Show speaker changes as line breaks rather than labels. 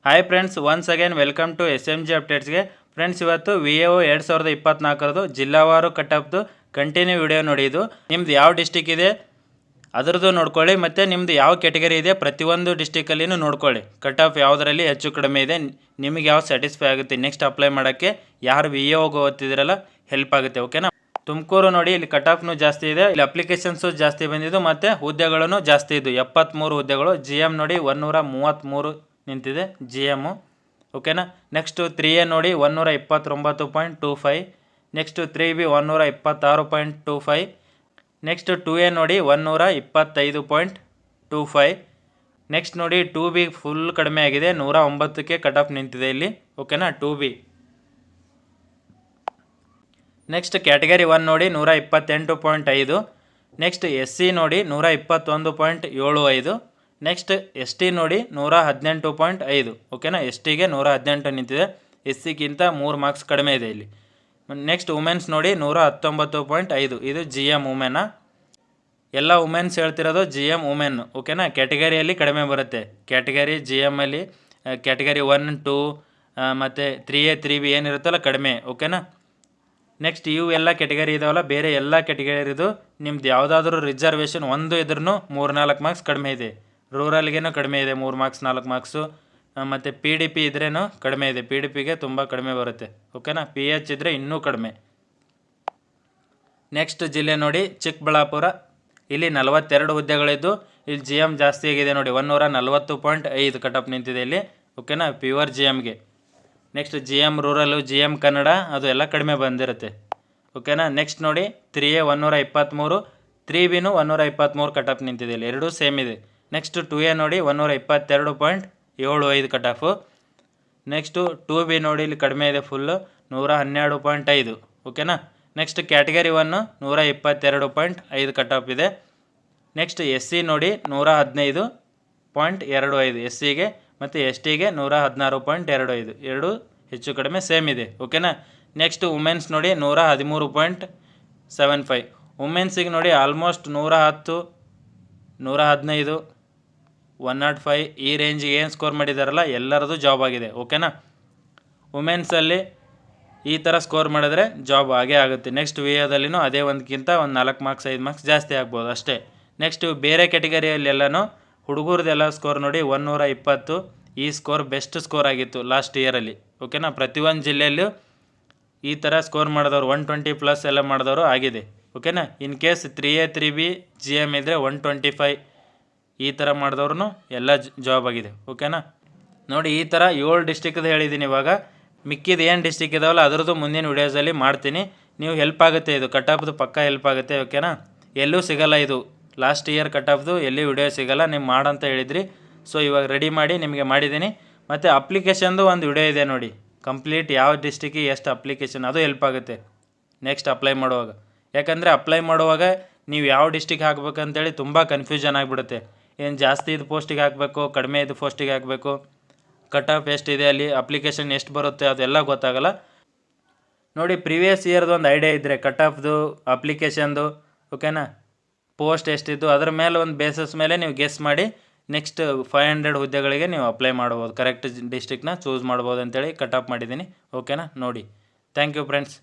Hi friends, once again welcome to SMG ಅಪ್ಡೇಟ್ಸ್ಗೆ. Friends, ಇವತ್ತು VAO 2024 ಜಿಲ್ಲಾವಾರು ಕಟ್ ಕಂಟಿನ್ಯೂ ವಿಡಿಯೋ ನೋಡಿ. ಇದು ನಿಮ್ದು ಯಾವ ಡಿಸ್ಟಿಕ್ ಇದೆ ಅದರದ್ದು ನೋಡ್ಕೊಳ್ಳಿ, ಮತ್ತು ನಿಮ್ಮದು ಯಾವ ಕ್ಯಾಟಗರಿ ಇದೆ ಪ್ರತಿಯೊಂದು ಡಿಸ್ಟಿಕಲ್ಲಿನೂ ನೋಡ್ಕೊಳ್ಳಿ. ಕಟ್ ಆಫ್ ಯಾವುದರಲ್ಲಿ ಹೆಚ್ಚು ಕಡಿಮೆ ಇದೆ, ನಿಮಗೆ ಯಾವ ಸ್ಯಾಟಿಸ್ಫೈ ಆಗುತ್ತೆ ನೆಕ್ಸ್ಟ್ ಅಪ್ಲೈ ಮಾಡೋಕ್ಕೆ, ಯಾರು VAOಗೆ ಓದ್ತಿದ್ದೀರಲ್ಲ ಹೆಲ್ಪ್ ಆಗುತ್ತೆ. ಓಕೆನಾ? ತುಮಕೂರು ನೋಡಿ, ಇಲ್ಲಿ ಕಟ್ ಆಫ್ನು ಜಾಸ್ತಿ ಇದೆ, ಇಲ್ಲಿ ಅಪ್ಲಿಕೇಶನ್ಸು ಜಾಸ್ತಿ ಬಂದಿದ್ದು, ಮತ್ತು ಹುದ್ದೆಗಳನ್ನು ಜಾಸ್ತಿ ಇದ್ದು 73 ಹುದ್ದೆಗಳು. GM ನೋಡಿ 133 ನಿಂತಿದೆ GM. ಓಕೆನಾ? ನೆಕ್ಸ್ಟು 3A ನೋಡಿ 129.25, ನೆಕ್ಸ್ಟು 3B 126.25, ನೆಕ್ಸ್ಟ್ 2A ನೋಡಿ 125.25, ನೆಕ್ಸ್ಟ್ ನೋಡಿ 2B ಫುಲ್ ಕಡಿಮೆ ಆಗಿದೆ, 109ಕ್ಕೆ ಕಟ್ ಆಫ್ ನಿಂತಿದೆ ಇಲ್ಲಿ. ಓಕೆನಾ? 2B. ನೆಕ್ಸ್ಟ್ ಕ್ಯಾಟಗರಿ 1 ನೋಡಿ 128.5, ನೆಕ್ಸ್ಟ್ SC ನೋಡಿ 121.75, ನೆಕ್ಸ್ಟ್ ST ನೋಡಿ 118.5. ಓಕೆನಾ? STಗೆ 118 ನಿಂತಿದೆ, SCಗಿಂತ 3 ಮಾರ್ಕ್ಸ್ ಕಡಿಮೆ ಇದೆ ಇಲ್ಲಿ. ನೆಕ್ಸ್ಟ್ ವುಮೆನ್ಸ್ ನೋಡಿ 119.5, ಇದು GM ವುಮೆನ್ನ. ಎಲ್ಲ ವುಮೆನ್ಸ್ ಹೇಳ್ತಿರೋದು GM ವುಮೆನ್. ಓಕೆನಾ? ಕ್ಯಾಟಗರಿಯಲ್ಲಿ ಕಡಿಮೆ ಬರುತ್ತೆ. ಕ್ಯಾಟಗರಿ GMಲ್ಲಿ ಕ್ಯಾಟಗರಿ 1, 2 ಮತ್ತು 3A 3B ಏನಿರುತ್ತಲ್ಲ ಕಡಿಮೆ. ಓಕೆನಾ? ನೆಕ್ಸ್ಟ್ ಇವು ಎಲ್ಲ ಕ್ಯಾಟಗರಿ ಇದಾವಲ್ಲ, ಬೇರೆ ಎಲ್ಲ ಕ್ಯಾಟಗರಿದು ನಿಮ್ದು ಯಾವುದಾದ್ರೂ ರಿಸರ್ವೇಷನ್ ಒಂದು ಇದ್ರೂ 3-4 ಮಾರ್ಕ್ಸ್ ಕಡಿಮೆ ಇದೆ. ರೂರಲ್ಗೇನೂ ಕಡಿಮೆ ಇದೆ, 3 ಮಾರ್ಕ್ಸ್ 4 ಮಾರ್ಕ್ಸು. ಮತ್ತು PDP ಇದ್ರೇನು ಕಡಿಮೆ ಇದೆ, PDPಗೆ ತುಂಬ ಕಡಿಮೆ ಬರುತ್ತೆ. ಓಕೆನಾ? PH ಇದ್ದರೆ ಇನ್ನೂ ಕಡಿಮೆ. ನೆಕ್ಸ್ಟ್ ಜಿಲ್ಲೆ ನೋಡಿ ಚಿಕ್ಕಬಳ್ಳಾಪುರ, ಇಲ್ಲಿ 42 ಹುದ್ದೆಗಳಿದ್ದು, ಇಲ್ಲಿ GM ಜಾಸ್ತಿ ಆಗಿದೆ ನೋಡಿ, 140.5 ಕಟ್ ಆಫ್ ನಿಂತಿದೆ ಇಲ್ಲಿ. ಓಕೆನಾ? ಪ್ಯೂರ್ GMಗೆ. ನೆಕ್ಸ್ಟ್ GM ರೂರಲ್ಲು, GM ಕನ್ನಡ ಅದು ಎಲ್ಲ ಕಡಿಮೆ ಬಂದಿರುತ್ತೆ. ಓಕೆನಾ? ನೆಕ್ಸ್ಟ್ ನೋಡಿ 3A 123, 3Bನೂ 123 ಕಟ್ ಆಫ್ ನಿಂತಿದೆ ಇಲ್ಲಿ, ಎರಡೂ ಸೇಮ್ ಇದೆ. ನೆಕ್ಸ್ಟ್ 2A ನೋಡಿ 122.75 ಕಟ್ ಆಫು. ನೆಕ್ಸ್ಟು 2B ನೋಡಿ ಇಲ್ಲಿ ಕಡಿಮೆ ಇದೆ, ಫುಲ್ಲು 112.5. ಓಕೆನಾ? ನೆಕ್ಸ್ಟ್ ಕ್ಯಾಟಗರಿ 1 122.5 ಕಟ್ ಆಫ್ ಇದೆ. ನೆಕ್ಸ್ಟ್ SC ನೋಡಿ 115.25 SCಗೆ, ಮತ್ತು STಗೆ 116.25, ಎರಡು ಹೆಚ್ಚು ಕಡಿಮೆ ಸೇಮ್ ಇದೆ. ಓಕೆನಾ? ನೆಕ್ಸ್ಟ್ ವುಮೆನ್ಸ್ ನೋಡಿ 113.75. ವುಮೆನ್ಸಿಗೆ ನೋಡಿ ಆಲ್ಮೋಸ್ಟ್ 110, 115, 105 ಈ ರೇಂಜಿಗೆ ಏನು ಸ್ಕೋರ್ ಮಾಡಿದಾರಲ್ಲ ಎಲ್ಲರದು ಜಾಬ್ ಆಗಿದೆ. ಓಕೆನಾ? ವುಮೆನ್ಸಲ್ಲಿ ಈ ಥರ ಸ್ಕೋರ್ ಮಾಡಿದ್ರೆ ಜಾಬ್ ಆಗೇ ಆಗುತ್ತೆ. ನೆಕ್ಸ್ಟ್ VAದಲ್ಲಿನೂ ಅದೇ ಒಂದಕ್ಕಿಂತ ಒಂದು 4 ಮಾರ್ಕ್ಸ್ 5 ಮಾರ್ಕ್ಸ್ ಜಾಸ್ತಿ ಆಗ್ಬೋದು ಅಷ್ಟೇ. ನೆಕ್ಸ್ಟ್ ಬೇರೆ ಕ್ಯಾಟಗರಿಯಲ್ಲೆಲ್ಲನೂ ಹುಡುಗರದೆಲ್ಲ ಸ್ಕೋರ್ ನೋಡಿ 120, ಈ ಸ್ಕೋರ್ ಬೆಸ್ಟ್ ಸ್ಕೋರ್ ಆಗಿತ್ತು ಲಾಸ್ಟ್ ಇಯರಲ್ಲಿ. ಓಕೆನಾ? ಪ್ರತಿಯೊಂದು ಜಿಲ್ಲೆಯಲ್ಲೂ ಈ ಥರ ಸ್ಕೋರ್ ಮಾಡಿದವರು 120+ ಎಲ್ಲ ಮಾಡಿದವರು ಆಗಿದೆ. ಓಕೆನಾ? In case 3A 3B GM ಇದ್ದರೆ 125 ಈ ಥರ ಮಾಡಿದವ್ರು ಎಲ್ಲ ಜಾಬ್ ಆಗಿದೆ. ಓಕೆನಾ? ನೋಡಿ, ಈ ಥರ 7 ಡಿಸ್ಟಿಕ್ದು ಹೇಳಿದ್ದೀನಿ. ಇವಾಗ ಮಿಕ್ಕಿದ ಏನು ಡಿಸ್ಟಿಕ್ ಇದಾವಲ್ಲ ಅದರದ್ದು ಮುಂದಿನ ವಿಡಿಯೋಸಲ್ಲಿ ಮಾಡ್ತೀನಿ. ನೀವು ಹೆಲ್ಪ್ ಆಗುತ್ತೆ, ಇದು ಕಟ್ ಆಫ್ದು ಪಕ್ಕ ಹೆಲ್ಪ್ ಆಗುತ್ತೆ. ಓಕೆನಾ? ಎಲ್ಲೂ ಸಿಗೋಲ್ಲ ಇದು, ಲಾಸ್ಟ್ ಇಯರ್ ಕಟ್ ಆಫ್ದು ಎಲ್ಲಿ ವಿಡಿಯೋ ಸಿಗೋಲ್ಲ, ನೀವು ಮಾಡಂತ ಹೇಳಿದ್ರಿ. ಸೊ ಇವಾಗ ರೆಡಿ ಮಾಡಿ ನಿಮಗೆ ಮಾಡಿದ್ದೀನಿ. ಮತ್ತು ಅಪ್ಲಿಕೇಶನ್ದು ಒಂದು ವಿಡಿಯೋ ಇದೆ ನೋಡಿ, ಕಂಪ್ಲೀಟ್ ಯಾವ ಡಿಸ್ಟಿಕ್ಕಿಗೆ ಎಷ್ಟು ಅಪ್ಲಿಕೇಶನ್, ಅದು ಹೆಲ್ಪ್ ಆಗುತ್ತೆ ನೆಕ್ಸ್ಟ್ ಅಪ್ಲೈ ಮಾಡುವಾಗ. ಯಾಕಂದರೆ ಅಪ್ಲೈ ಮಾಡುವಾಗ ನೀವು ಯಾವ ಡಿಸ್ಟಿಕ್ ಹಾಕ್ಬೇಕಂತೇಳಿ ತುಂಬ ಕನ್ಫ್ಯೂಷನ್ ಆಗಿಬಿಡುತ್ತೆ. ಏನು ಜಾಸ್ತಿ ಇದು ಪೋಸ್ಟಿಗೆ ಹಾಕಬೇಕು, ಕಡಿಮೆ ಇದು ಪೋಸ್ಟಿಗೆ ಹಾಕಬೇಕು, ಕಟ್ ಆಫ್ ಎಷ್ಟಿದೆ, ಅಲ್ಲಿ ಅಪ್ಲಿಕೇಶನ್ ಎಷ್ಟು ಬರುತ್ತೆ ಅದೆಲ್ಲ ಗೊತ್ತಾಗಲ್ಲ. ನೋಡಿ, ಪ್ರೀವಿಯಸ್ ಇಯರ್ದು ಒಂದು ಐಡಿಯಾ ಇದ್ದರೆ ಕಟ್ ಆಫ್ದು, ಅಪ್ಲಿಕೇಶನ್ದು, ಓಕೆನಾ, ಪೋಸ್ಟ್ ಎಷ್ಟಿದ್ದು ಅದರ ಮೇಲೆ ಒಂದು ಬೇಸಸ್ ಮೇಲೆ ನೀವು ಗೆಸ್ ಮಾಡಿ ನೆಕ್ಸ್ಟ್ 500 ಹುದ್ದೆಗಳಿಗೆ ನೀವು ಅಪ್ಲೈ ಮಾಡ್ಬೋದು. ಕರೆಕ್ಟ್ ಡಿಸ್ಟಿಕ್ನ ಚೂಸ್ ಮಾಡ್ಬೋದು ಅಂತೇಳಿ ಕಟ್ ಆಫ್ ಮಾಡಿದ್ದೀನಿ. ಓಕೆನಾ? ನೋಡಿ, ಥ್ಯಾಂಕ್ ಯು ಫ್ರೆಂಡ್ಸ್.